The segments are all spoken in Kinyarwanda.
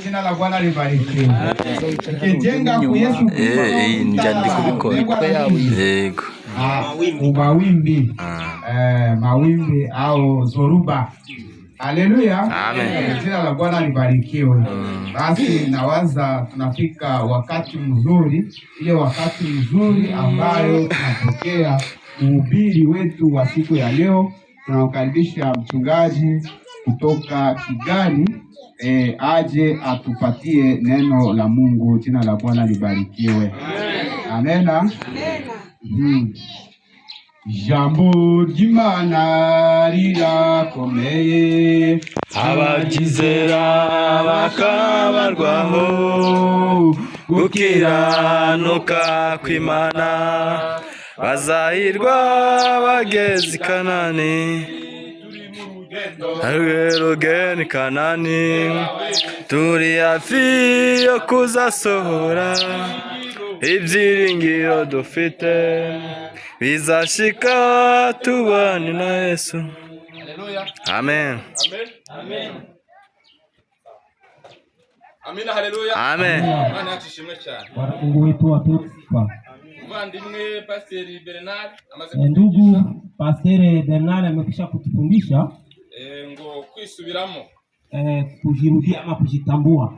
Jina la Bwana libarikiwe. Kijenga kwa Yesu Kristo. Njandi kubikora. Yego. Mawimbi. Mawimbi au zoruba. Haleluya. Amen. Jina la Bwana libarikiwe. Basi nawaza tunafika wakati mzuri, ile wakati mzuri ambayo tunapokea mhubiri wetu wa siku ya leo. Tunamkaribisha mchungaji kutoka Kigali aje atupatie neno la Mungu. Jina la Bwana libarikiwe. Amena. Jambo ry'Imana rirakomeye, abakizera bakabarwaho, gukiranuka kw'Imana bazahirwa bageze i Kanani. Rugeni Kanani, turi hafi yo kuzasohora, ibyiringiro dufite bizashika tubane na Yesu. Amen. Amen. Amina, haleluya. Amen. Bwana yashimwe cyane. Mungu wetu atusifa. Mvandimwe Pastor Bernard Ndugu Pastor Bernard amekwisha kutufundisha ngo kwisubiramo, kujirudia ama kujitambua,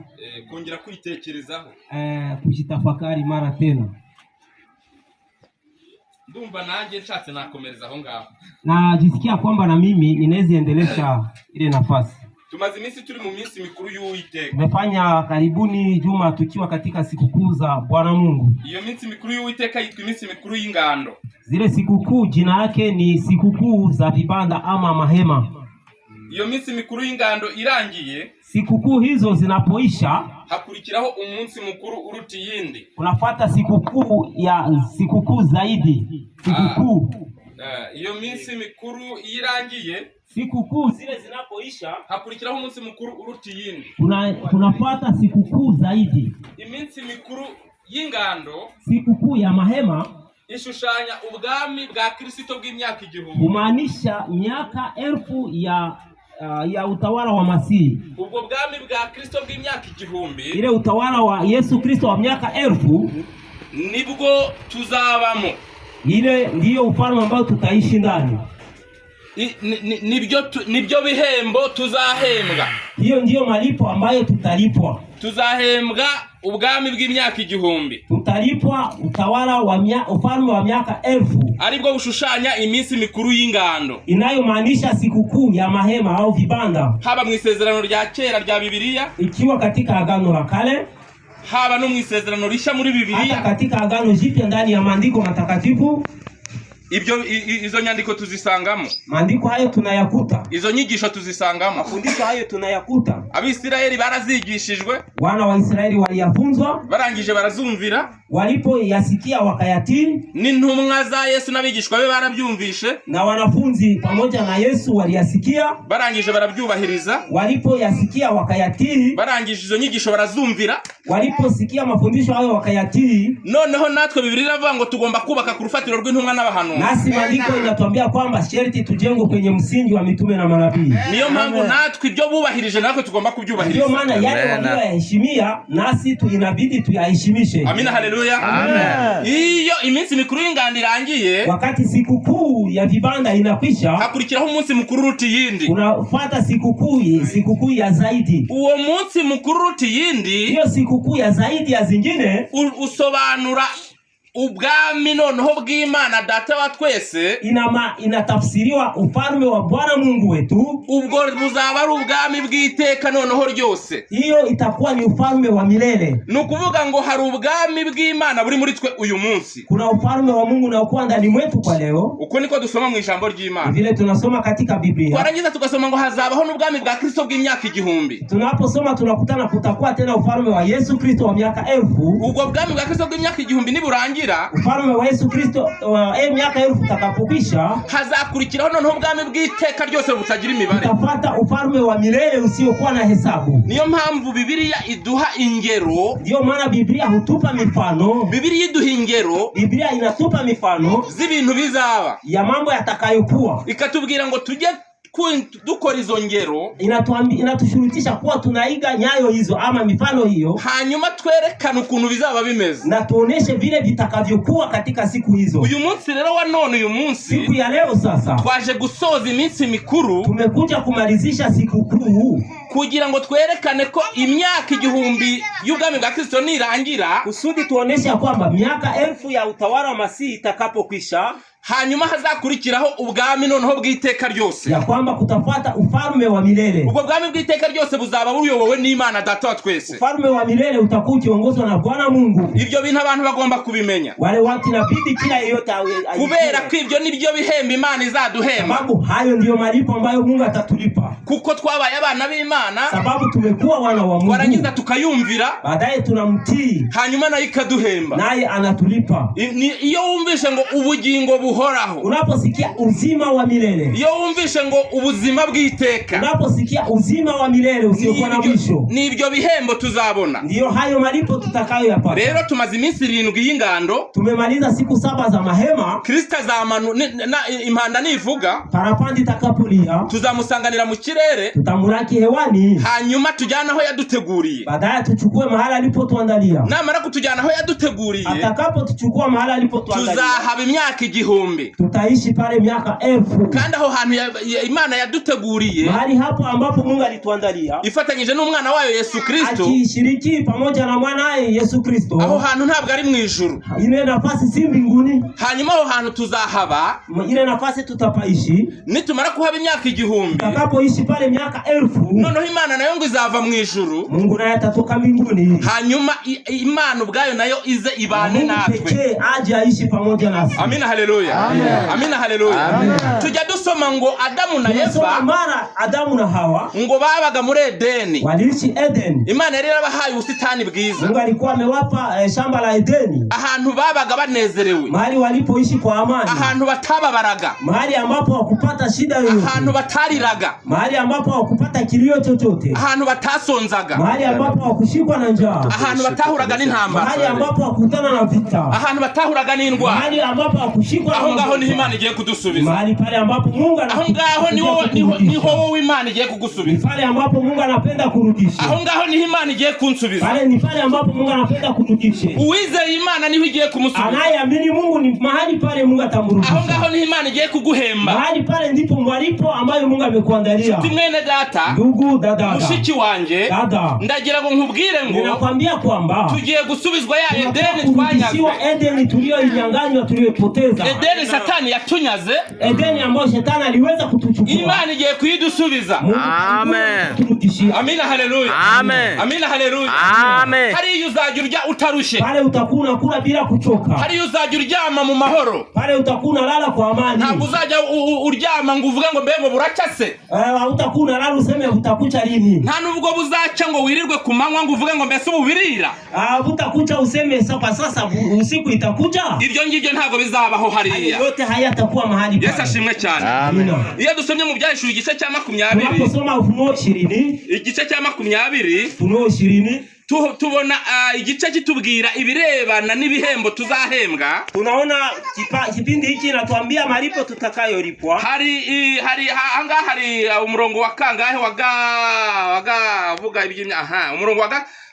kongera kwitekerezaho, kujitafakari mara tena. Ndumva nanjye nshatse nakomereza aho ngaho. Najisikia kwamba na mimi inaweza endelesha ile nafasi. Tumaze iminsi turi mu minsi mikuru y'Uwiteka. Tumefanya karibuni juma tukiwa katika sikukuu za Bwana Mungu. Iyo minsi mikuru y'Uwiteka yitwa iminsi mikuru y'ingando. Zile sikukuu jina yake ni sikukuu za vibanda ama mahema. Iyo minsi mikuru y'ingando irangiye, sikukuu hizo zinapoisha, hakurikiraho umunsi mukuru uruti yindi. Unafuata sikukuu zaidi. Sikukuu. Iyo minsi mikuru irangiye, sikukuu zile zinapoisha, hakurikiraho umunsi mukuru uruti yindi. Kunafuata sikukuu zaidi. Iminsi mikuru y'ingando, sikukuu ya mahema, ishushanya ubwami bwa Kristo bw'imyaka 1000. Kumaanisha miaka 1000 ya utawala wa Masihi. Ubwo bwami bwa Kristo bw'imyaka 1000, ile utawala wa Yesu Kristo wa miaka 1000, nibwo tuzabamo. Ile ndiyo ufalme ambao tutaishi ndani. Nibyo bihembo tuzahembwa. Hiyo ndiyo malipo ambayo tutalipwa. Tuzahembwa ubwami bw'imyaka 1000. Tutalipwa utawala wa ufalme wa miaka 1000. Aribwo bushushanya iminsi mikuru y'ingando, inayomaanisha sikukuu ya mahema au vibanda. Haba mu isezerano rya kera rya Biblia, ikiwa katika agano la kale, haba no mu isezerano rishya muri Biblia, hata katika agano jipya ndani ya maandiko matakatifu. Izo nyandiko tuzisangamo. Maandiko hayo tunayakuta. Izo nyigisho tuzisangamo. Mafundisho hayo tunayakuta. Abisirayeli barazigishijwe. Wana wa Israeli waliyafunzwa. Barangije barazumvira. Walipoyasikia wakayatii. N'intumwa za Yesu n'abigishwa be barabyumvishe. Na wanafunzi pamoja na Yesu waliyasikia. Barangije barabyubahiriza. Walipoyasikia wakayatii. Barangije izo nyigisho barazumvira. Waliposikia mafundisho hayo wakayatii. Noneho natwe Biblia iravuga ngo tugomba kubaka ku rufatiro rw'intumwa n'abahanuzi. Nasi maandiko inatuambia kwamba sharti tujengwe kwenye msingi wa mitume na manabii. Niyo mpamvu natwe ibyo bubahirije natwe tugomba kubyubahiriza. Ndio maana yale walioyaheshimia nasi inabidi tuyaheshimishe. Amina, haleluya. Amen. Iyo iminsi mikuru y'ingando irangiye, wakati sikukuu ya vibanda inakwisha, hakurikiraho umunsi mukuru ruti yindi. Unafuata sikukuu ya zaidi. Uwo munsi mukuru ruti yindi, hiyo sikukuu ya zaidi ya zingine, usobanura ubwami noneho bw'Imana data wa twese. Inatafsiriwa ufalme wa Bwana Mungu wetu. Ubwo buzaba ari ubwami bw'iteka noneho ryose. Hiyo itakuwa ni ufalme wa milele. Nukuvuga ngo hari ubwami bw'Imana buri muri twe uyu munsi. Kuna ufalme wa Mungu na uko ndani mwetu kwa leo. Uko niko dusoma mu ijambo ry'Imana. Vile tunasoma katika Biblia. Twarangiza tugasoma ngo hazabaho n'ubwami bwa Kristo bw'imyaka 1000. Tunaposoma tunakutana kutakuwa tena ufalme wa Yesu Kristo wa miaka 1000. Ubwo bwami bwa Kristo bw'imyaka 1000 niburangira, ufalme wa Yesu Kristo miaka 1000 takapokwisha, hazakurikiraho noneho ubwami bw'iteka ryose butagira imibare. Tutafuata ufalme wa milele usiokuwa na hesabu. Niyo mpamvu Biblia iduha ingero. Ndio maana Biblia hutupa mifano. Biblia iduha ingero. Biblia inatupa mifano z'ibintu bizaba, ya mambo yatakayokuwa. Ikatubwira ngo tujye dukora izo ngero, inatushurutisha kuwa tunaiga nyayo hizo ama mifano hiyo, hanyuma twerekana ukuntu bizaba bimeze, na tuoneshe vile vitakavyokuwa katika siku hizo. Uyu munsi rero wa none, uyu munsi siku ya leo sasa twaje gusoza iminsi mikuru, tumekuja kumalizisha siku kuu kugira ngo twerekane ko imyaka 1000 y'ubwami bwa Kristo nirangira, kusudi tuoneshe kwamba miaka 1000 ya utawala wa Masihi itakapokwisha, hanyuma hazakurikiraho ubwami noneho bw'iteka ryose, ya kwamba kutafuata ufalme wa milele. Ubwo bwami bw'iteka ryose buzaba buyobowe n'Imana Data wa twese. Ufalme wa milele utakuwa ukiongozwa na Bwana Mungu. Ibyo bintu abantu bagomba kubimenya, wale watu inabidi kila yeyote kubera ko ibyo nibyo bihemba Imana izaduhemba, sababu hayo ndiyo malipo ambayo Mungu atatulipa, kuko twabaye abana b'Imana, sababu tumekuwa wana wa Mungu, warangiza tukayumvira, baadaye tunamtii, hanyuma naye ikaduhemba, naye anatulipa. Iyo wumvishe ngo ubugingo buhoraho, unaposikia uzima wa milele, iyo wumvishe ngo ubuzima bw'iteka, unaposikia uzima wa milele usiokuwa na mwisho, nibyo bihembo tuzabona, ndiyo hayo malipo tutakayoyapata. Rero tumaze iminsi 7 y'ingando, tumemaliza siku 7 za mahema. Kristo azamanu impanda nivuga, parapanda itakapolia, tuzamusanganira mu kirere, tutamuraki hewani, hanyuma tujyana aho yaduteguriye, baadaye tuchukue mahali alipotuandalia. Namara kutujyana aho yaduteguriye, atakapotuchukua mahali alipotuandalia, tuzahaba imyaka 1000, tutaishi pale miaka 1000. kandi aho hantu Imana yaduteguriye, mahali hapo ambapo Mungu alituandalia, ifatanyije n'umwana wayo Yesu Kristo, akishiriki pamoja na mwanae Yesu Kristo. aho hantu ntabwo ari mu ijuru, ile nafasi si mbinguni. hanyuma aho hantu tuzahaba, ile nafasi tutapaishi nitumara kuhaba imyaka 1000, tutakapoishi pale miaka 1000, noneho Imana nayo ngo izava mu ijuru, Mungu naye atatoka mbinguni, hanyuma Imana ubwayo nayo ize ibane natwe, pekee aje aishi pamoja nasi. Amina, haleluya, amina, haleluya. Tujya dusoma ngo Adamu na Eva, mara Adamu na Hawa ngo babaga muri Edeni, waliishi Eden. Imana yari yarabahaye ubusitani bwiza, Mungu alikuwa amewapa shamba la Edeni, ahantu babaga banezerewe, mahali walipoishi kwa amani, ahantu batababaraga, mahali ambapo hakupata shida yoyote, ahantu batariraga, mahali ambapo hakupata kilio chochote, ahantu batasonzaga, mahali ambapo hakushikwa na njaa, ahantu batahuraga n'intambara, mahali ambapo hakutana na vita, ahantu batahuraga n'indwara, mahali ambapo hakushikwa. Aho ngaho ni Imana igiye kudusubiza, mahali pale ambapo Mungu aho ngaho niho wowe Imana igiye kugusubiza, pale ambapo Mungu anapenda kurudisha, aho ngaho ni Imana igiye kunsubiza, pale ni pale ambapo Mungu anapenda kurudisha. Uwizeye Imana niho igiye kumusubiza, anayeamini Mungu ni mahali pale Mungu atamrudisha, aho ngaho ni Imana igiye kuguhemba, mahali pale ndipo malipo ambayo Mungu amekuandalia. Mwene data, ndugu dada, mushiki wanje, dada, ndagira ngo nkubwire ngo ninakwambia kwamba tugiye gusubizwa ya Edeni twanyazwe, Edeni tuliyoinyang'anywa, tuliyopoteza, Edeni Satani yatunyaze, Edeni ambayo Shetani aliweza kutuchukua, Imana igiye kuidusubiza. Amen. Amina, haleluya. Amen. Amina, haleluya. Amen. Hari uzajya urya utarushe, pale utakuwa unakula bila kuchoka, hari uzajya uryama mu mahoro, pale utakuwa unalala kwa amani, ntabwo uzajya uryama ngo uvuge ngo mbego buracase, utakuwa unalala useme utakucha lini, nta nubwo buzaca ngo wirirwe ku manywa ngo uvuge ngo mbese ubirira, utakucha useme sasa usiku itakuja. Ibyo ngibyo ntabwo bizabaho hariya, yote hayatakuwa mahali pale. Yesu ashimwe cyane. Amen. Iyo dusomye mu Byahishuriwe igice cya 20, tunaposoma Ufunuo 20, igice cya 20, Ufunuo 20, tubona igice kitubwira ibirebana n'ibihembo tuzahembwa. Tunaona kipindi hiki inatuambia malipo tutakayolipwa. Hari umurongo wa kangahe vuga iby'imya umurongo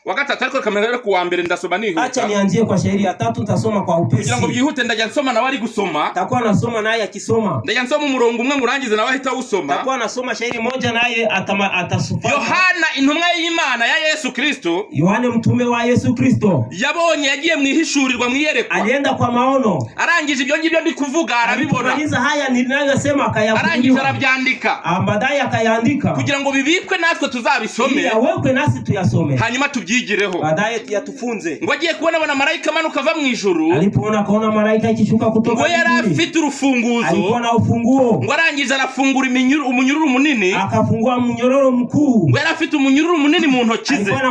wa gatatu, ariko kamera ku wa mbere ndasoma nihuta. Acha nianzie kwa shairi ya 3, nitasoma kwa upesi. Kugira ngo byihute ndajya nsoma nawe ari gusoma. Takuwa nasoma naye akisoma. Ndajya nsoma umurongo umwe ngurangize nawe ahita usoma. Takuwa nasoma shairi moja naye atasoma. Yohana intumwa y'Imana ya Yesu Kristo, Yohane mtume wa Yesu Kristo, yabonye yagiye mwihishurirwa mwiyerekwa, alienda kwa maono, arangije ibyo ngibyo ndi kuvuga arabibona, aliza haya ninayosema akayafunuliwa, arangije arabyandika, baadaye akayaandika kugira ngo bibikwe natwe tuzabisome, yawekwe nasi tuyasome, hanyuma tubyigireho, baadaye tuyatufunze. Ngo agiye kubona malaika manuka ava mu ijuru, alipoona kaona malaika ikishuka kutoka mbinguni, ngo yari afite urufunguzo, alikuwa na ufunguo, ngo arangije arafungura umunyururu munini, akafungua munyororo mkuu, ngo yari afite umunyururu munini mu ntoki ze, alikuwa na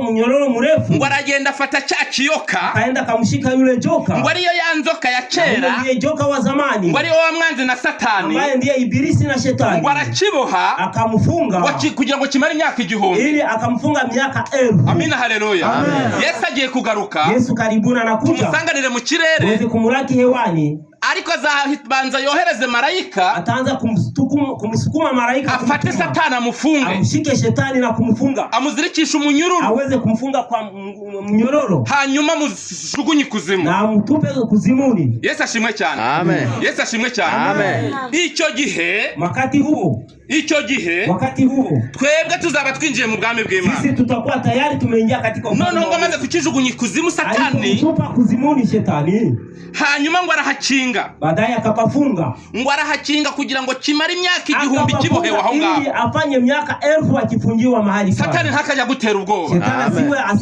munyororo mrefu, ngo aragenda afata cya kiyoka, akaenda kamshika yule joka, ngo ariyo yanzoka ya kera, ndiye joka wa zamani, ngo ariyo wa mwanzi na Satani, ambaye ndiye ibilisi na shetani, ngo arakiboha, akamfunga kugira ngo kimare imyaka 1000, ili akamfunga miaka 1000. Amina, haleluya. Yesu agiye kugaruka, Yesu karibuni anakuja, tumusanganire mu kirere, uweze kumulaki hewani, ariko azabanza yohereze marayika, ataanza kumsukuma malaika afate Satani amufunge, amshike shetani na kumfunga, amuzirikisha umunyururu, aweze kumfunga kwa mnyororo, hanyuma mujugunye kuzimu, na mtupe kuzimuni. Yesu ashimwe cyane. Amen. Yesu ashimwe cyane. Amen. Icyo gihe, wakati huo twebwe tuzaba twinjiye mu bwami bw'Imana. Sisi tutakuwa tayari tumeingia katika ufalme. Noneho ngo amaze kukijugunya kuzimu Satani, tupa kuzimuni shetani, hanyuma ngo arahakinga, baadaye akapafunga, ngo arahakinga kugira ngo kimare imyaka 1000 kibohewe aho ngaho, ili afanye miaka 1000 akifungiwa mahali pale. Satani ntakajya gutera ubwoba.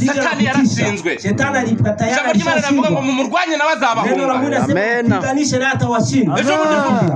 Satani yarashinzwe. Shetani alipata Jambo ry'Imana navuga ngo mumurwanye nawe azabahunga. Amen. Tutanishe na hata washinda.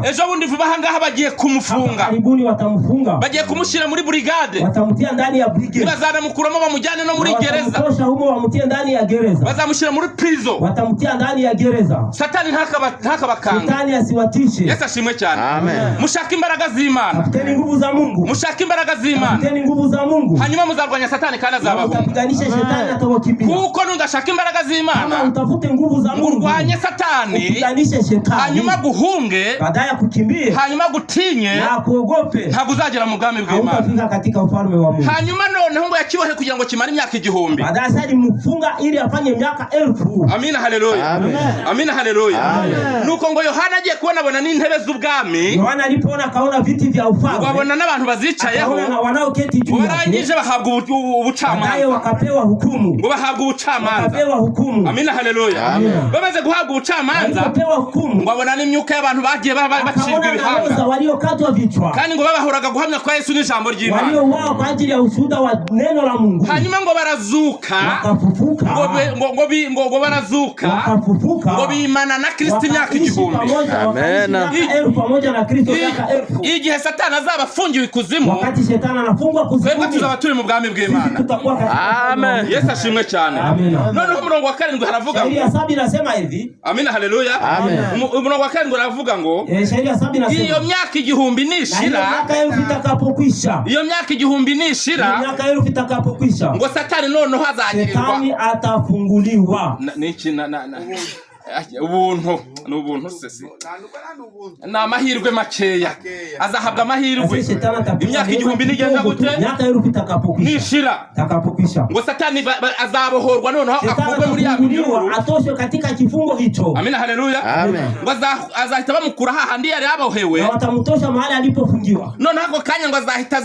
Ejo bundi vuba aha ngaha bagiye kumufunga, karibuni watamfunga, bagiye kumushyira muri brigade, watamtia ndani ya brigade, bazanamukuramo bamujyane no muri gereza, watamtosha humo wamutie ndani ya gereza, bazamushyira muri prison, watamtia ndani ya gereza. Satani ntakabakanga, Satani asiwatishe. Yesu ashimwe cyane. Amen. Mushaka imbaraga z'Imana, tafuteni nguvu za Mungu, mushaka imbaraga z'Imana, tafuteni nguvu za Mungu, hanyuma muzarwanya Satani kandi azabahunga. Utapiganisha shetani atawakimbia. Kuko nundashaka imbaraga z'Imana, utafute nguvu za Mungu, urwanye Satani, upiganishe shetani, hanyuma guhunge, baadaye kukimbie, hanyuma gutinye, na kuogope, ntabwo uzagera mu bwami bw'Imana. Hautafika katika ufalme wa Mungu. Hanyuma noneho ngo yakibohe kugira ngo kimare imyaka 1000. Baadaye sasa mfunga ili afanye miaka 1000. Amina, haleluya. Amen. Amina, haleluya. Nuko ngo Yohana agiye kubona n'intebe z'ubwami, Yohana alipoona kaona viti vya ufalme, wabona n'abantu bazicayeho, na wanaoketi juu yake, barangije bahabwa ubucamanza, baadaye wakapewa hukumu, ngo bahabwa ubucamanza, wakapewa hukumu. Amina, haleluya. Bamaze guhabwa ubucamanza, wakapewa hukumu, wabona n'imyuka y'abantu bagiye bacirwa ibihanga, waliokatwa vichwa, kandi ngo babahoraga guhamya kwa Yesu n'ijambo ry'Imana, walio wao kwa ajili ya ushuhuda wa neno la Mungu. Hanyuma ngo barazuka, wakafufuka, ngo barazuka, wakafufuka, ngo bimana na Kristo imyaka 1000. Amen. Pamoja na Kristo miaka 1000. Igihe Satani azaba afungiwe ikuzimu, wakati shetani anafungwa kuzimu, twebwe tuzaba turi mu bwami bw'Imana. Amen. Yesu ashimwe cyane. Noneho umurongo wa 7 haravuga ngo, Sheria 7 inasema hivi. Amina, haleluya. Umurongo wa 7 haravuga ngo, Sheria 7 inasema iyo myaka 1000 nishira, miaka 1000 itakapokwisha, iyo myaka 1000 nishira, miaka 1000 itakapokwisha, ngo Satani noneho azagirirwa, Satani atafunguliwa. Niki ubuntu n'ubuntu sesi na mahirwe makeya, azahabwa amahirwe. Imyaka 1000 nigenda gute, miaka 1000 itakapokwisha, nishira, itakapokwisha, ngo Satani azabohorwa noneho akugwe muri ya minyururu, atoshwe katika kifungo hicho. Amina, haleluya. Ngo azahita bamukura hahandi yari yabohewe, na watamtosha mahali alipofungiwa. noneho ako kanya ngo azahita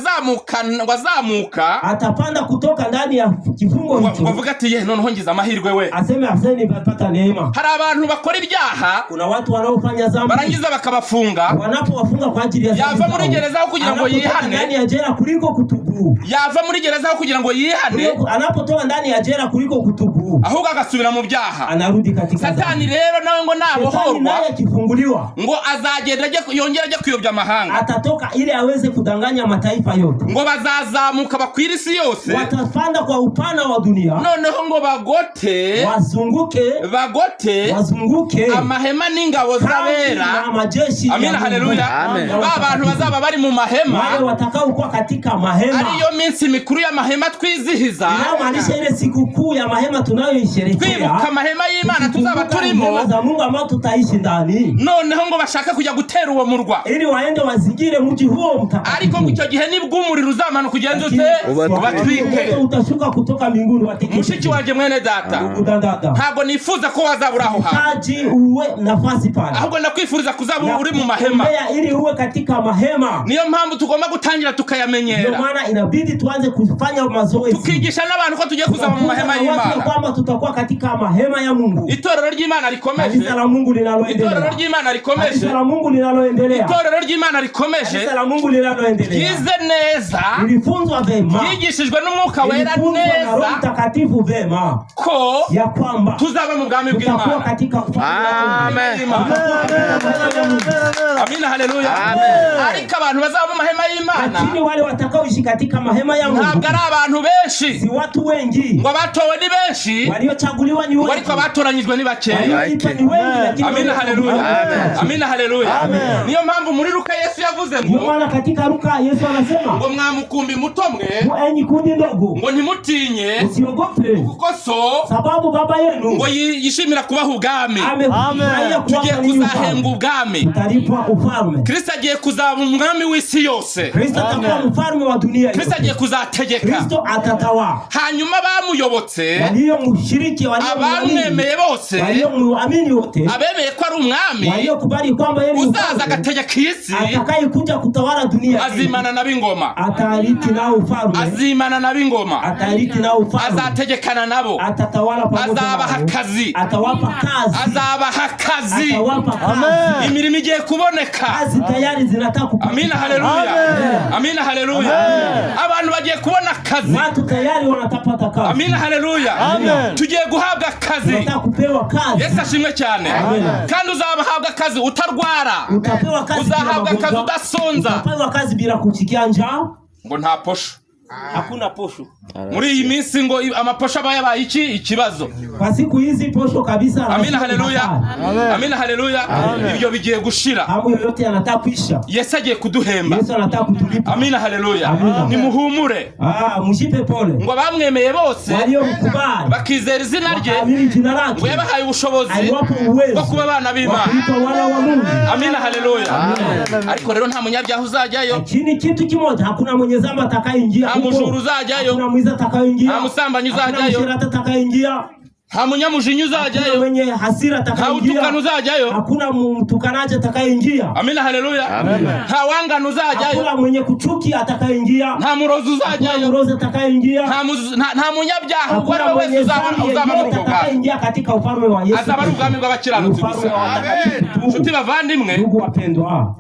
azamuka, atapanda kutoka ndani ya kifungo hicho, ngo avuga ati ye noneho ngize amahirwe we, aseme nipata neema. Hari abantu bakora ibyaha, kuna watu wanaofanya dhambi, barangiza bakabafunga, wanapowafunga kwa ajili ya dhambi, yava muri gereza aho kugira ngo yihane, ndani ya jela kuliko kutubu, yava muri gereza aho kugira ngo yihane, anapotoka ndani ya jela kuliko kutubu, ahubwo agasubira mu byaha, anarudi katika Satani rero nawe ngo nabohorwa, naye akifunguliwa, ngo azagenda yongera ajya kuyobya amahanga, atatoka ili aweze kudanganya mataifa yote, ngo bazazamuka bakwira isi yose, watapanda kwa upana wa dunia, noneho ngo bagote, wazunguke amahema n'ingabo z'abera. Amina, haleluya. Abantu bazaba bari mu mahema, wale watakao kuwa katika mahema, ariyo minsi mikuru y'amahema twizihiza, maanisha ile siku kuu ya mahema tunayoisherehekea, twibuka amahema y'Imana tuzaba turimo za Mungu ambao tutaishi ndani. Noneho ngo bashaka kujya gutera uwo murwa, ili waende wazingire mji huo mtakatifu, ariko ngo icyo gihe nibwo umuriro uzamanuka kugenza ute, ubatwike, utashuka kutoka mbinguni watike. Mushiki wanje mwene data, ntabwo nifuza ko wazabura aho haji uwe nafasi pale, ahubwo ndakwifuriza kuzaba uri mu mahema, ili uwe katika mahema. Niyo mpamvu tugomba gutangira tukayamenyera, ndio maana inabidi tuanze kufanya mazoezi, tukigisha n'abantu ko tugiye kuzaba mu mahema y'Imana, kwamba tutakuwa katika mahema ya Mungu. Itorero ry'Imana rikomeje, kanisa la Mungu linaloendelea, itorero ry'Imana rikomeje, kanisa la Mungu linaloendelea, itorero ry'Imana rikomeje, kanisa la Mungu linaloendelea, yize neza, ilifunzwa vema, yigishijwe n'Umwuka Wera neza, Roho Mtakatifu vema, ko ya kwamba tuzaba mu bwami bw'Imana. Amen. Amina, haleluya. Ariko abantu bazaba mu mahema y'Imana, lakini wale watakaoishi katika mahema ya Mungu ntabwo ari abantu benshi, si watu wengi, ngo batowe ni benshi, waliochaguliwa ni wengi, ariko abatoranyijwe ni bakeya. Amina, haleluya. Amina, haleluya. Niyo mpamvu muri Luka Yesu yavuze ngo, maana katika Luka Yesu anasema ngo mwamukumbi muto mwe, enyi kundi ndogo, ngo ntimutinye, usiogope, kuko so sababu baba yenu ngo yishimira kubaha ubwami. Amefurahia Tugiye kuzahembwa ubwami. Tutalipwa ufalme. Kristo agiye kuzaba umwami w'isi yose. Kristo atakuwa mfalme wa dunia yote. Kristo agiye kuzategeka. Kristo atatawala. Hanyuma bamuyobotse, waliomshiriki, abamwemeye bose, waliomuamini wote, abemeye ko ari umwami, waliokubali kwamba yeye ni uzaza agategeka isi, atakayekuja kutawala dunia, azimana n'ab'ingoma, atariti nao ufalme, azimana n'ab'ingoma, atariti nao ufalme, azategekana nabo, atatawala pamoja nao, azabaha akazi, atawapa kazi, azabaha akazi, atawapa kazi. imirimo igiye kuboneka. Kazi tayari zinataka kupata. Amina, haleluya. Amina, haleluya. Abantu bagiye kubona akazi. Watu tayari wanatapata kazi. Amina, haleluya. Tugiye guhabwa akazi. Tunataka kupewa kazi. Yesu ashimwe cyane. Kandi uzabahabwa akazi utarwara. Utapewa kazi, uzahabwa akazi udasonza. Utapewa kazi bila kusikia njaa. Ngo nta posho. Hakuna posho. Muri iyi minsi ngo amaposho aba yabaye ikibazo. Kwa siku hizi posho kabisa. Amina, haleluya. Amina, haleluya. Ibyo bigiye gushira. Hapo yote yanataka kuisha. Yesu agiye kuduhemba. Yesu anataka kutulipa. Amina, haleluya. Nimuhumure. Mshipe pole. Ngo bamwemeye bose, waliomkubali, bakizera izina rye, amini jina lake, ngo yabahaye ubushobozi bwo kuba abana b'Imana. Amina, haleluya. Ariko rero nta munyabyaha uzajyayo. Lakini kitu kimoja, hakuna mwenye dhambi atakayeingia huko. Nta mujuru uzajyayo. Hakuna mwizi atakayeingia. Nta musambanyi uzajyayo. Hakuna mshirati atakayeingia. Nta munyamujinya uzajyayo. Hakuna mwenye hasira atakayeingia. Nta utukana uzajyayo. Hakuna mtukanaji atakayeingia. Amina, haleluya. Nta wangana uzajyayo. Hakuna mwenye kuchuki atakayeingia. Nta murozi uzajyayo. Hakuna murozi atakayeingia. Nta munyabyaha uwo ari we wese uzaba muri ubwo bwami. Katika ufalme wa Yesu. Azaba ari ubwami bw'abakiranutsi gusa. Nshuti bavandimwe, ndugu wapendwa,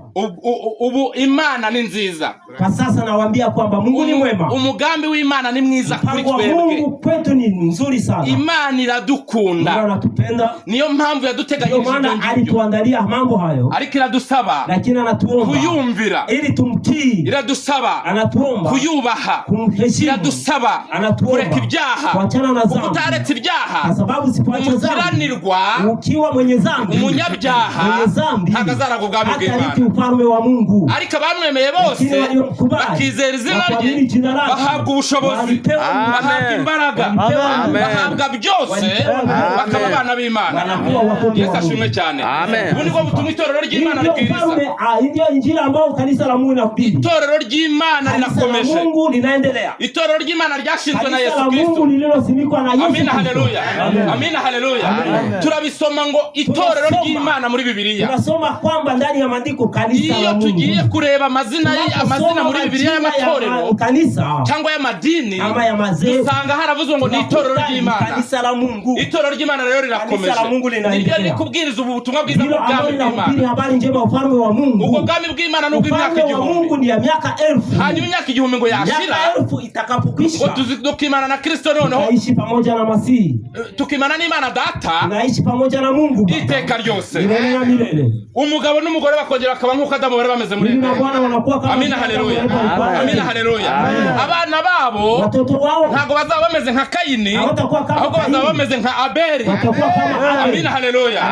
ubu Imana ni nziza. Kwa sasa nawaambia kwamba Mungu ni mwema. Umugambi w'Imana ni mwiza kuri twebwe. Mungu kwetu ni nzuri sana. Imana iradukunda. Mungu anatupenda. Niyo mpamvu yaduteganyirije ibyo ngibyo. Alituandalia mambo hayo. Ariko iradusaba, lakini anatuomba kuyumvira, ili tumtii. Iradusaba, anatuomba kuyubaha, kumheshimu. Iradusaba, kureka ibyaha, kuachana na dhambi. kutareka ibyaha, kwa sababu sipoacha dhambi, ukiwa mwenye dhambi, umunyabyaha ntagazara ku bwami bw'Imana. Wa Mungu. Ariko bamwemeye bose, bakizera izina rye, bahabwa ubushobozi, bahabwa imbaraga, bahabwa byose, bakaba abana b'Imana. Yesu ashimwe cyane. Ubu nibwo butumwa itorero ry'Imana ribwiriza. Ndio injili ambayo kanisa la Mungu linahubiri. Itorero ry'Imana linakomeje. Mungu linaendelea. Itorero ry'Imana ryashinzwe na Yesu Kristo. Mungu lililosimikwa na Yesu. Amina, haleluya. Amina, haleluya. Turabisoma ngo itorero ry'Imana muri Bibiliya. Tunasoma kwamba ndani ya maandiko kanisa. Iyo tugiye kureba amazina muri Bibiliya y'amatorero cyangwa y'amadini, usanga haravuzwe ngo ni itorero ry'Imana. Kanisa la Mungu. Itorero ry'Imana rero rirakomeje. Niryo riri kubwiriza ubu butumwa bwiza bw'ubwami bw'Imana. Habari njema ufalme wa Mungu. Ubwo bwami bw'Imana n'ubwo imyaka 1000. Mungu ni ya miaka 1000. Hanyuma imyaka 1000 ngo yashira. Miaka 1000 itakapokwisha. Ngo tukimana na Kristo noneho. Tunaishi pamoja na Masihi. Tukimana n'Imana Data. Tunaishi pamoja na Mungu. Iteka ryose. Milele na milele. Umugabo n'umugore bakongera bakaba nk'uko Adamu bari bameze muri Edeni. Amina, haleluya. Amina, haleluya. Abana babo ntago bazaba bameze nka Kayini, ahubwo bazaba bameze nka Abeli. Amina, haleluya.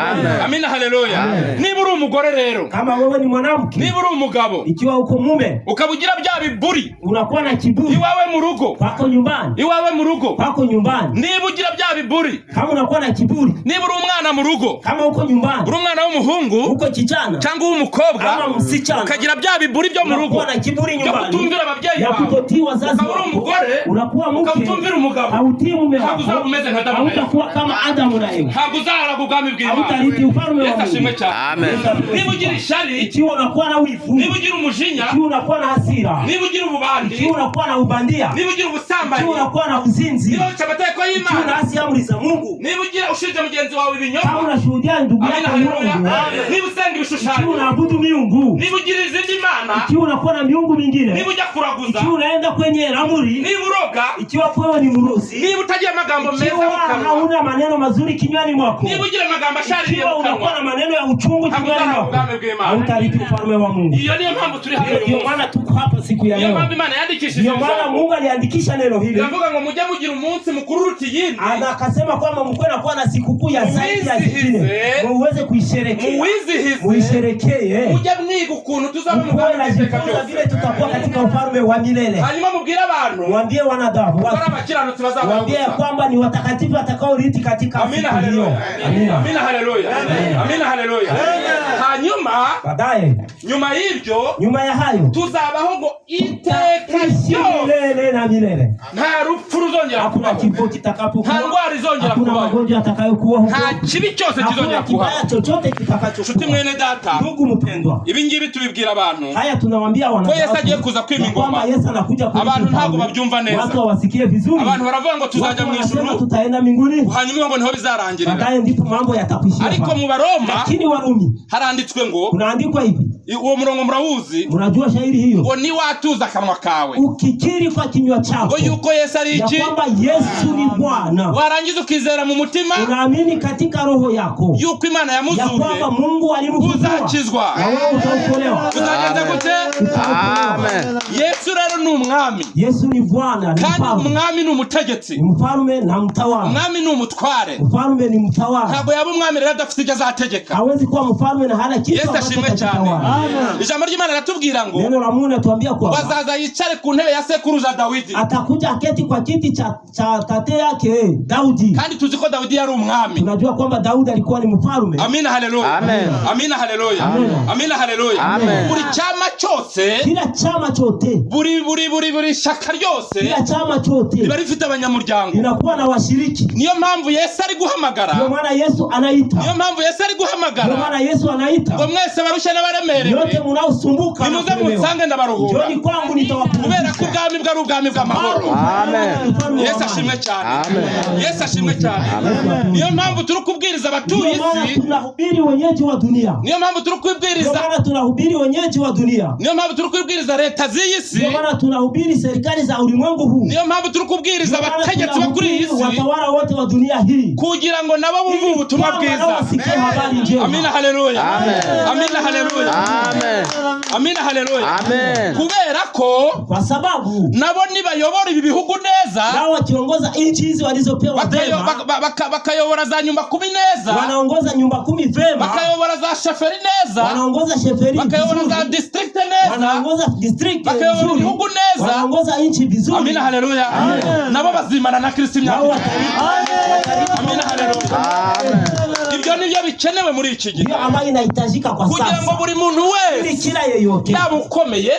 Amina, haleluya. Niba uri umugore rero, kama wewe ni mwanamke, niba uri umugabo, ikiwa uko mume, ukabugira bya biburi, unakuwa na kiburi iwawe mu rugo, kwako nyumbani, iwawe mu rugo, kwako nyumbani. Niba ugira bya biburi, kama unakuwa na kiburi, niba uri umwana mu rugo, kama uko nyumbani, uri umwana w'umuhungu, uko kichana cyangwa w'umukobwa, kama msichana, ukagira bya biburi byo mu rugo, unakuwa na kiburi nyumbani, kutumvira ababyeyi bawe, kutotii wazazi wako, uri umugore, unakuwa mke, ukatumvira umugabo, hautii mume wako, uzabumeze nka Adamu, utakuwa kama Adamu na Eva, hakuzara kubwami bw'Imana, hautariti ufalme wa Mungu. Yesu ashimwe cyane. Amen. Niba ugira ishari, ikiwa unakuwa na wivu, niba ugira umujinya, ikiwa unakuwa na hasira, niba ugira ububandi, ikiwa unakuwa na ubandia, niba ugira ubusambanyi, ikiwa unakuwa na uzinzi, niba uca amategeko y'Imana, ikiwa unaasi amri za Mungu, niba ugira ushinja mugenzi wawe ibinyoma, kama unashuhudia ndugu yako Mungu, niba usenga ibishushanyo, ikiwa unaabudu miungu, niba ugira izindi mana, ikiwa unakuwa na miungu mingine, niba ujya kuraguza, ikiwa unaenda kwenye ramuri, niba uroga, ikiwa wewe ni mrusi, niba utagira amagambo meza mu kanwa, hauna maneno mazuri kinywani mwako, niba ugira amagambo ashariye ikiwa unakuwa na maneno ya uchungu kinywani mwako, hautariti ufalme wa Mungu. Iyo niyo mpamvu turi hano. Ndio maana tuko hapa siku ya leo. Ndio maana Imana yandikishije. Ndio maana Mungu aliandikisha neno hili. Ndavuga ngo mujye mugira umunsi mukuru ruti yindi. Akasema kwamba mkwe na kuwa na sikukuu ya zaidi ya zingine muweze kuisherehekea muisherehekee mujye mwiga ukuntu tuzaba mu vile tutakuwa katika ufalme wa milele. Hanyuma mubwire abantu waambie wanadamu abakiranutsi bazaba waambie kwamba ni watakatifu watakaorithi katika amina haleluya amina haleluya amina haleluya. Hanyuma baadaye nyuma ya hayo tuzabaho ngo iteka milele na milele. Nta rupfu ruzongera kubaho, hakuna kifo kitakapokuwa, nta ndwara izongera kubaho, hakuna magonjwa atakayokuwa huko, nta kibi cyose kizongera kubaho, hakuna chochote kitakachokuwa. Shuti mwene data, ndugu mpendwa, ibi ngibi tubibwira abantu, haya tunawaambia wanadamu ko Yesu agiye kuza kwima ingoma. Yesu anakuja kwa abantu ntago babyumva neza, watu wasikie vizuri. Abantu baravuga ngo tuzajya mu ijuru, tutaenda mbinguni, hanyuma ngo niho bizarangirira, baadaye ndipo mambo yatakwishia. Ariko mu Baroma, lakini Warumi haranditswe ngo, kunaandikwa hivi, uwo murongo murawuzi, unajua shairi hiyo, ngo ni watuza akanwa kawe, ukikiri kwa kinywa chako ngo yuko Yesu ari iki, ya kwamba Yesu ni Bwana, warangiza ukizera mu mutima, unaamini katika roho yako yuko Imana yamuzuye, ya kwamba Mungu alimfufua, uzakizwa, na wewe utaokolewa. Uzagenda gute? Amen. Yesu rero ni umwami, Yesu ni Bwana, kandi umwami ni umutegetsi, ni mfalme na mtawala. Umwami ni umutware, mfalme ni mtawala. Ntabwo yaba umwami rero adafite icyo azategeka, hawezi kuwa mfalme na hana kitu. Yesu ashimwe cyane. Ijambo ry'Imana ratubwira ngo, neno la Mungu natuambia kwa bazaza yicare ku ntebe ya sekuruza Dawidi, atakuja aketi kwa kiti cha tate yake Daudi, kandi tuzi ko Dawidi yari umwami. Tunajua kwamba Daudi alikuwa ni mfalme. Amina haleluya, amen. Amina haleluya, amina haleluya. Buri chama cyose, kila chama chote, buri shaka ryose, kila chama chote riba rifite abanyamuryango, inakuwa na washiriki. Niyo mpamvu Yesu ari guhamagara, ndio maana Yesu anaita, niyo mpamvu Yesu ari guhamagara, ndio maana Yesu anaita, ngo mwese barushye n'abaremerewe, yote mnaosumbuka nimuze munsange ndabaruhura, njoni kwangu nitawapumzisha, kubera ko ubwami bwari ubwami bw'amahoro. Amen. Yesu ashimwe cyane, amen. Yesu ashimwe cyane. Niyo mpamvu turi kubwiriza abatuye isi, tunahubiri wenyeji wa dunia, niyo mpamvu turi kubwiriza, tunahubiri wenyeji wa dunia, niyo mpamvu turi kubwiriza leta z'iyi si, ndio maana tunahubiri serikali za ulimwengu huu, niyo mpamvu turi kubwiriza abategetsi bakuri iyi si, watawala wote wa dunia hii, kugira ngo nabo bumve ubutumwa bwiza. Amina haleluya, amina haleluya, amen. Amina haleluya, amen. Kubera ko kwa sababu nabo nibayobora ibi bihugu neza, nao wakiongoza nchi hizi walizopewa vema, bakayobora za nyumba 10 neza, wanaongoza nyumba 10 vema, bakayobora za sheferi neza, wanaongoza sheferi, bakayobora za district neza, wanaongoza district, bakayobora ibihugu neza, wanaongoza nchi vizuri. Amina haleluya, nabo bazimana na Kristo imyaka. Amina haleluya, amen. Ibyo nibyo bikenewe muri iki gihe, ndio ambayo inahitajika kwa sasa, kugira ngo buri muntu wese, kila yeyote, yaba ukomeye,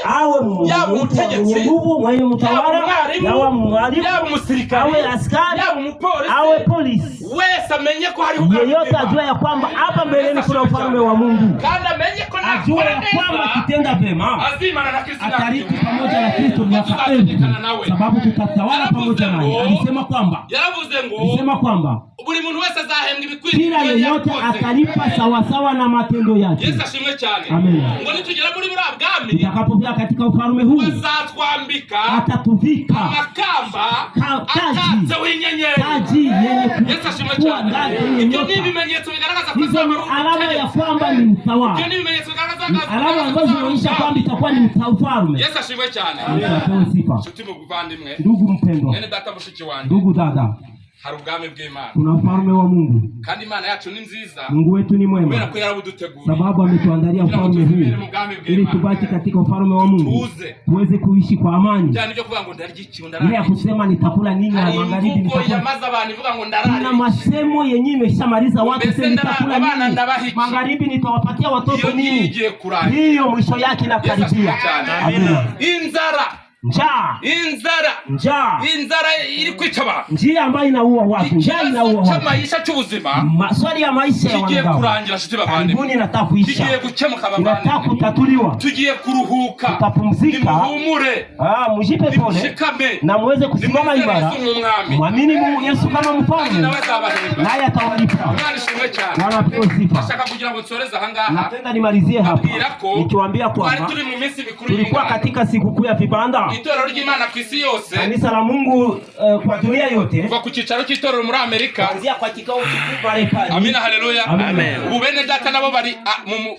yaba umutegetsi, mwenye mtawala, yaba mwalimu, yaba umusirikare, awe askari, yaba umupolisi, awe polisi, wese amenye ko hari yeyote ajua ya kwamba hapa mbeleni kuna ufalme wa Mungu, kandi amenye ko ajua ya kwamba kitenda vema azimana na Kristo, atariki pamoja na Kristo miaka 1000, sababu tutatawala pamoja naye. Alisema kwamba buri muntu wese azahembwa ibikwiriye, kila yeyote atalipa sawa sawa na matendo yake. Yesu ashimwe cyane. Amen. Ngo nitugera muri buriya bwami, tutakapofika katika ufalme huu, azatwambika, atatuvika amakamba taji w'inyenyeri. Yesu ashimwe cyane. Ibyo ni ibimenyetso bigaragaza ko azaba alama ya kwamba ni mtawala, ibyo ni ibimenyetso bigaragaza alama ambazo zinaonyesha kwamba itakuwa ni mfalme. Yesu ashimwe cyane. Sifa. Shuti muvandimwe, ndugu mpendwa, nene data mushiki wanjye, ndugu dada, hari ubwami bw'Imana, kuna ufalme wa Mungu, kandi Imana yacu ni nziza. Mungu wetu ni mwema, kubera ko yarabudutegura, sababu ametuandalia ufalme huu ili tubaki katika ufalme wa Mungu, tuweze kuishi kwa amani. Cyane byo kuvuga ngo ndarya iki ndarara, ile ya kusema nitakula nini na magharibi nitakula, yamaza abantu ivuga ngo ndarara, na masemo yenyewe imeshamaliza watu, sema nitakula nini magharibi, nitawapatia watoto nini. Hiyo mwisho yake inakaribia. Inzara iri kwica abantu, njia ambayo inaua watu, njia inaua watu. Maisha cy'ubuzima, maswali ya maisha ya wanadamu tugiye kurangira, shuti bavandi, mbona inataka kuisha, tugiye gukemuka bavandi, inataka kutatuliwa, tugiye kuruhuka, tutapumzika, muhumure, mjipe pole na muweze kusimama imara, muamini Yesu kama mfalme, naye atawalipa. Bwana apewe sifa. Nataka kugira ngo nsoreze aha ngaha, napenda nimalizie hapa nikiwaambia kwamba tulikuwa katika sikukuu ya vibanda, itorero ry'Imana ku isi yose, kanisa la Mungu kwa dunia yote, kuva ku cicaro cy'itorero muri Amerika, kuanzia kwa kikao kikuu Marekani. Amina, haleluya. Amen. Ubene data nabo bari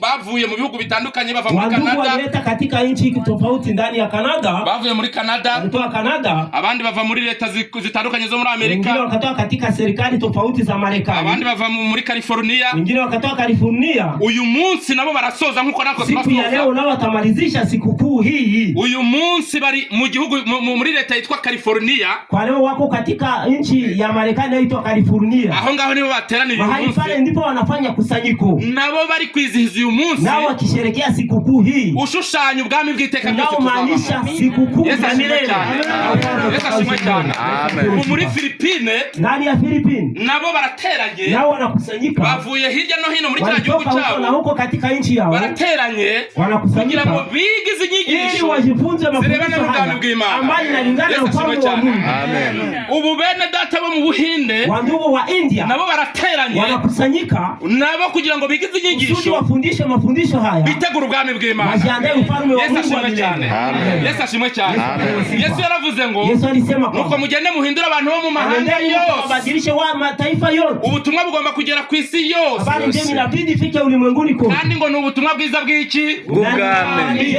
bavuye mu bihugu bitandukanye, bava muri Canada, waleta katika nchi tofauti ndani ya Canada, bavuye muri Canada, kutoka Canada, abandi bava muri leta zitandukanye zo muri Amerika, wengine wakatoka katika serikali tofauti za Marekani, abandi bava muri California, wengine wakatoka California. Uyu munsi nabo barasoza nkuko nako siku ya leo nao watamalizisha sikukuu hii. Uyu munsi bari mu gihugu muri leta yitwa California, kwa leo wako katika nchi ya Marekani inaitwa California. Aho ngaho nibo bateranira uyu munsi, pale ndipo wanafanya kusanyiko, nabo bari kwizihiza uyu munsi, nao wakisherekea sikukuu hii, ushushanya ubwami bw'iteka ryose, nao maanisha sikukuu ya milele. Yesu ashimwe cyane. Muri Philippine, ndani ya Philippine nabo barateranye, nao wanakusanyika, bavuye hirya no hino muri kila gihugu cyabo, na huko katika nchi yao barateranye, wanakusanyika kugira ngo bigize inyigisho, ili wajifunze mafundisho ambayo yanalingana na ufalme wa Mungu. Amen. Ubu bene data bo mu Buhinde, wandugu wa India, nabo barateranye, wanakusanyika nabo kugira ngo bigize inyigisho, wafundishe mafundisho haya, bitegura ubwami bw'Imana. wajiandae ufalme wa Mungu. Yesu ashimwe cyane. Yesu ashimwe cyane. Yesu yaravuze ngo, Yesu alisema nuko mugende muhindura abantu bo mu mahanga yose, badilishe wa mataifa yote. Ubutumwa bugomba kugera ku isi yose, habari njema inabidi fike ulimwenguni kote, kandi ngo ni ubutumwa bwiza bw'iki? Ubwami.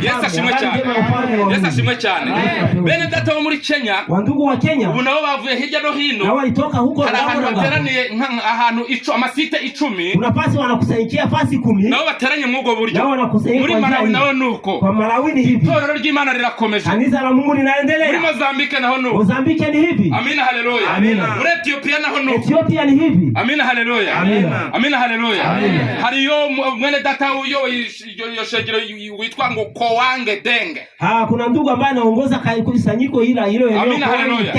Yesu ashimwe cyane. Yesu ashimwe cyane. Bene data bo muri Kenya, wandugu wa Kenya, ubu nabo bavuye hirya no hino, nao walitoka huko, hari ahantu bateraniye ahantu amasite 10, kuna fasi wanakusanyikia fasi 10, nabo bateranye mu ubwo buryo. nao wanakusanyika muri Malawi naho nuko, kwa Malawi ni hivi, itorero ry'Imana rirakomeje, kanisa la Mungu linaendelea. muri Mozambique naho nuko, Mozambique ni hivi. Amina, haleluya. Muri Ethiopia naho nuko, Ethiopia ni hivi. Amina, haleluya. Amina, haleluya. Hariyo mwene data uyo shegero witwa ngo Kowange Denge. Kuna ndugu ambaye anaongoza kusanyiko hilo eneo. Amina, haleluya.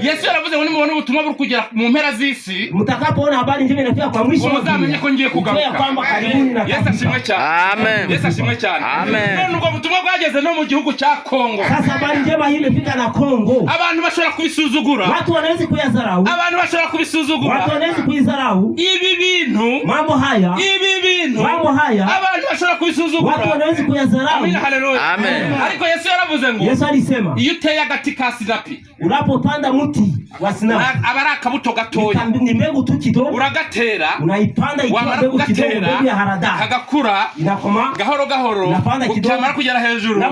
Yesu yaravuze ngo nimubona ubutumwa buri kugera mu mpera z'isi, mtakapoona habari njema inafika kwa mwisho, muzamenye ko ngiye kugaruka. kwamba karibuni na Yesu ashimwe cyane. Amen. Yesu ashimwe cyane. Amen. None ubwo butumwa bwageze no mu gihugu cya Kongo. Sasa habari njema hii imefika na Kongo. Abantu bashobora kubisuzugura, watu wanaweza kuyadharau, abantu bashobora kubisuzugura, watu wanaweza kuidharau ibi bintu, mambo haya, ibi bintu, mambo haya, abantu bashobora kubisuzugura, watu wanaweza kuyadharau. Amina, haleluya. Amen. Ariko Yesu yaravuze ngo, Yesu alisema, iyo uteye agati ka sinapi, unapopanda mti wa sinapi, abari akabuto gatoya, ni mbegu tu kidogo, uragatera, unaipanda ikiwa mbegu kidogo, mbegu ya haradali, kagakura, inakoma gahoro gahoro, ukamara kugera hejuru,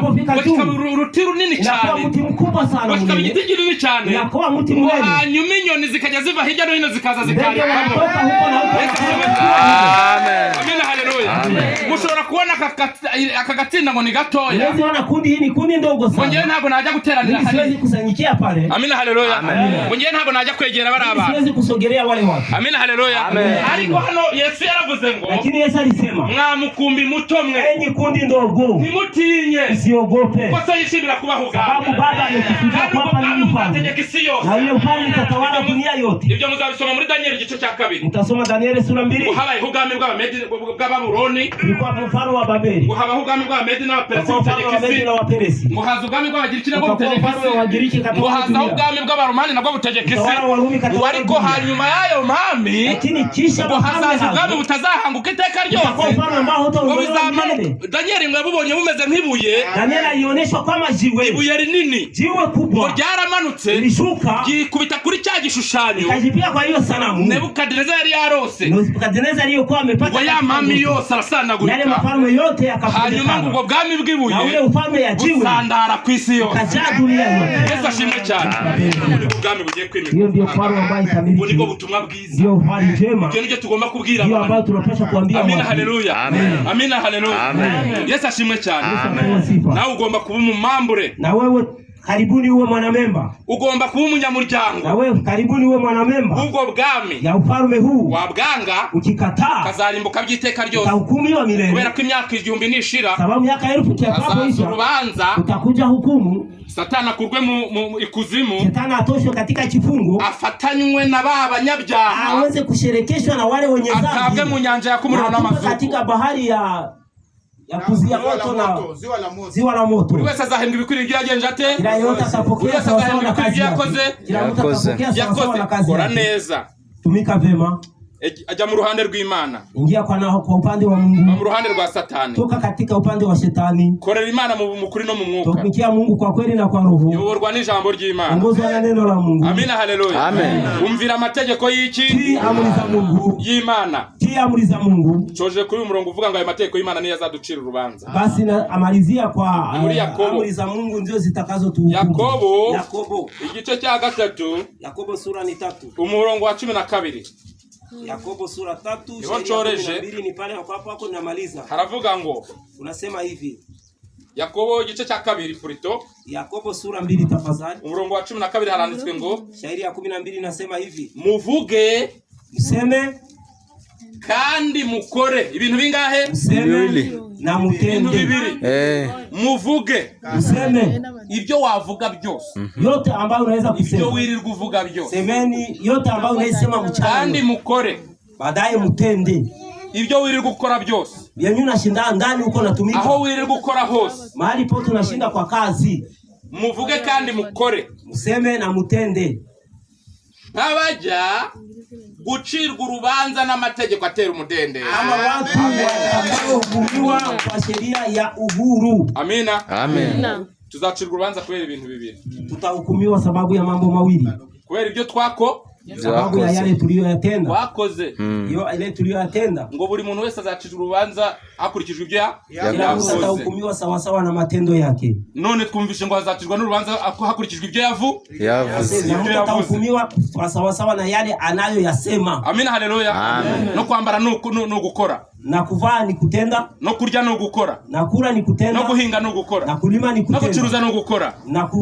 uruti runini cyane, mti mkubwa sana, ukaba igiti kinini cyane, inakuwa mti mnene, hanyuma inyoni zikajya ziva hirya no hino zikaza zikarikamo. Amen. Amina, haleluya. Mushobora kubona aka gatsinda ngo ni gatoya, unaona kundi hii ni kundi ndogo sana, ngeye ntago najya guteranira hano, siwezi kusanyikia pale. Amina, haleluya. Ngeye ntago najya kwegera bari abantu, siwezi kusogelea wale watu. Amina, haleluya. Ariko hano Yesu yaravuze ngo, lakini Yesu alisema, mwamukumbi muto mwe, enyi kundi ndogo, ntimutinye, usiogope, kwa sababu yishimira kubaho ubwami, sababu Baba amekusudia kuwapa ninyi ufalme, na ile ufalme utatawala dunia yote. Ibyo muzabisoma muri Danieli igice cya 2. Mtasoma Danieli sura 2. Habaye ubwami bw'Abamedi bw'Ababuloni, kulikuwa mfano wa Babeli, habaho ubwami bw'Abamedi n'Abaperesi n'Abaperesi, muhaza ubwami bw'Abagiriki nabwo butegekisi, muhaza ubwami bw'Abaromani nabwo butegekisi, ariko hanyuma y'ayo mami, lakini kisha muhaza ubwami butazahanguka iteka ryose. Danieli ngo yabubonye bumeze nk'ibuye, Danieli alioneshwa kama jiwe, ibuye rinini, jiwe kubwa, ryaramanutse lishuka, gikubita kuri cya gishushanyo, kajipia kwa hiyo sanamu Nebukadneza yari yarose. Nebukadneza aliyokuwa amepata, ya mami yose arasanagurika, yale mafalme yote yakafanyika, hanyuma ngo bwami bw'ibuye, na ule ufalme ya jiwe usandara ku isi yose, kajaa dunia yote. Yesu ashimwe cyane. Ubwo bwami bugiye kwimika, hiyo ndio ufalme ambao itamiliki, ubwo nibwo butumwa bwiza, ndio ufalme njema, ibyo nibyo tugomba kubwira abantu, ndio ambao tunapaswa kuambia watu. Amina, haleluya. Amina, haleluya. Yesu ashimwe cyane. Nawe ugomba kuba umumambure, na wewe karibuni uwe mwanamemba, ugomba kuba umunyamuryango, na wewe karibuni uwe mwanamemba ubwo bwami ya ufalme huu. Wabwanga, ukikataa, kazarimbuka by'iteka ryose, utahukumiwa milele, kubera ko imyaka 1000 nishira, sababu miaka 1000 itakapoisha urubanza, utakuja hukumu, Satana kurwe mu ikuzimu, Satana atoshwe katika kifungo, afatanywe na b'abanyabyaha, aweze kusherekeshwa na wale wenye dhambi, atabwe mu nyanja ya kumuriro n'amazuku, katika bahari ya kuzia moto na ziwa la moto. Buri wese azahembwa ibikwiriye ibyo yagenje ate, kila yote atapokea sawa na kazi yake, kila mtu atapokea sawa na kazi yake. Kora neza, tumika vema, ajya mu ruhande rw'Imana, ingia kwa upande wa Mungu, mu ruhande rwa Satani, toka katika upande wa Shetani, korera Imana mu kuri no mu mwuka, tumikia Mungu kwa kweli na kwa roho, yoborwa n'ijambo ry'Imana, ongozwa na neno la Mungu. Amina, haleluya, amen. Umvira amategeko y'iki? Tii amri za Mungu, y'Imana. tii amri za Mungu. Coje kuri uyu murongo uvuga ngo ayo mategeko y'Imana niyo azaducira urubanza. Basi na amalizia kwa amri za Mungu ndio zitakazo tuhukumu. Yakobo igice cya 3, Yakobo sura ni 3, umurongo wa 12. Yakobo sura 3 12 ni pale hapo namaliza. Haravuga ngo, unasema hivi, Yakobo igice cya 2 purito, Yakobo sura 2 tafadhali, umurongo wa 12 haranditswe ngo, shairi ya 12 nasema hivi, muvuge, mseme kandi mukore ibintu bingahe? Mseme na mutende. Muvuge, mseme ibyo wavuga byose, yote ambayo unaweza kusema, ibyo wirirwa uvuga byose, semeni yote ambayo unaweza sema mchana, kandi mukore, baadaye mutende ibyo wirirwa ukora byose. Yenyu unashinda ndani uko natumika, aho wirirwa ukora hose, mahali pote unashinda kwa kazi, muvuge kandi mukore, mseme na mutende. Ntabajya gucirwa urubanza n'amategeko atera umudendezi, ama watu wanaohukumiwa kwa sheria ya uhuru. Amina, amen. Tuzacirwa urubanza kubera ibintu bibiri. Tutahukumiwa sababu ya mambo mawili, kubera ibyo sababu ya yale tuliyoyatenda, wakoze ile tuliyoyatenda. Ngo buri muntu wese azacirwa urubanza hakurikijwe ibyo yakoze, atahukumiwa sawa sawa na matendo yake. None twumvishe ngo azacirwa n'urubanza hakurikijwe ibyo yavuze, atahukumiwa sawa sawa na yale anayoyasema. Amina, haleluya. No kwambara no gukora, na kuvaa ni kutenda, no kurya no gukora, na kula ni kutenda, no guhinga no gukora, na kulima ni kutenda, no gucuruza no gukora,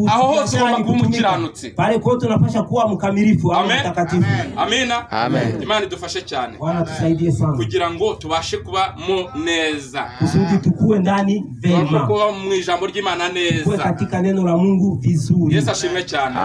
aho hose ugomba kuba umukiranutsi. Pale kwa tunapasha kuwa mkamilifu au mtakatifu. Amina, amen. Imana idufashe cyane, Bwana tusaidie sana kugira ngo tubashe kuba mu neza, kusudi tukue ndani vema, kuba mu ijambo ry'Imana neza, kwa katika neno la Mungu vizuri. Yesu ashimwe cyane.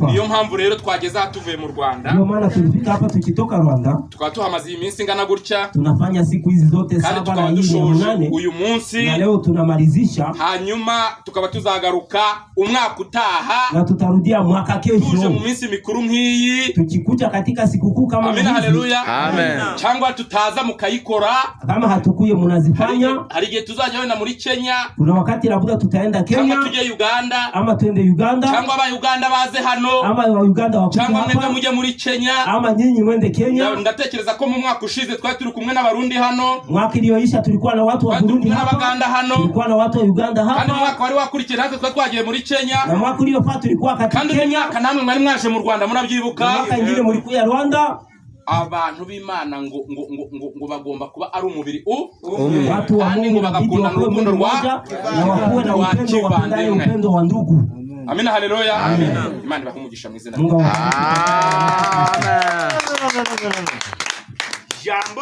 Niyo mpamvu rero twageza tuvuye mu Rwanda, ndio maana tulifika hapa tukitoka Rwanda, tukaba tuhamaze iminsi ngana gutya, tunafanya siku hizi zote 7 na 8 uyu munsi, na leo tunamalizisha, hanyuma tukaba tuzagaruka umwaka utaha, na tutarudia mwaka kesho, tuje mu minsi mikuru nk'iyi, tukikuja katika sikukuu kama hizi. Amina, haleluya, amen. Cyangwa tutaza mukayikora, kama hatukuye munazifanya. Hari igihe tuzajya wenda muri Kenya, kuna wakati labda tutaenda Kenya, cyangwa tuje Uganda, ama twende Uganda, cyangwa aba Uganda baze hano, ama wa Uganda wakuja hapa, cyangwa mwebwe muje muri Kenya, ama nyinyi mwende Kenya. Ndatekereza ko mu mwaka ushize twari turi kumwe n'abarundi hano, mwaka iliyoisha tulikuwa na watu wa Burundi hapa, n'abaganda hano, tulikuwa na watu wa Uganda hapa, kandi mwaka wari wakurikira hano twari twagiye muri Kenya, na mwaka uliyofuata tulikuwa katika Kenya, kandi mwaka namwe mwari mwaje mu Rwanda murabyibuka, mwaka ingine mlikuwa Rwanda. Abantu b'Imana ngo bagomba kuba ari umubiri watu wa Mungu bagakunda n'urukundo rwa na wakuwe na upendo wa ndugu. Amina, haleluya, amina. Imana ibakumugisha mu izina rya Amen. Jambo